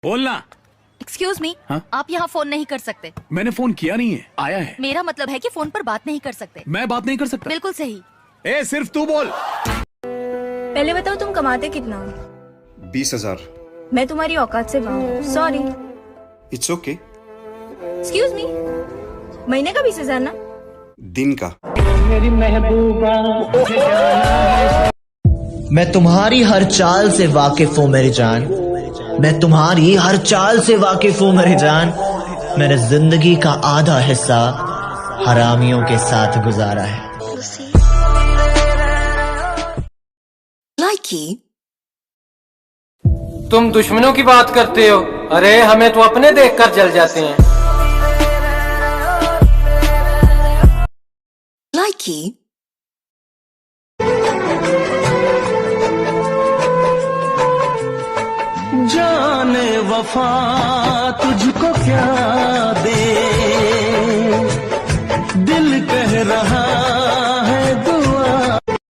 बोलना। Excuse me, हाँ? आप यहाँ फोन नहीं कर सकते। मैंने फोन किया नहीं है, आया है। मेरा मतलब है कि फोन पर बात नहीं कर सकते। मैं बात नहीं कर सकता। बिल्कुल सही। ए, सिर्फ तू बोल। पहले बताओ तुम कमाते कितना हो? 20,000। मैं तुम्हारी औकात से बाहर हूँ, sorry. It's okay. Excuse me, महीने का 20,000 ना? दिन का। मैं तुम्हारी हर चाल से वाकिफ हूँ मेरी जान, मैं तुम्हारी हर चाल से वाकिफ हूँ मेरी जान। मैंने जिंदगी का आधा हिस्सा हरामियों के साथ गुजारा है। तुम दुश्मनों की बात करते हो, अरे हमें तो अपने देखकर जल जाते हैं। जाने वफा तुझ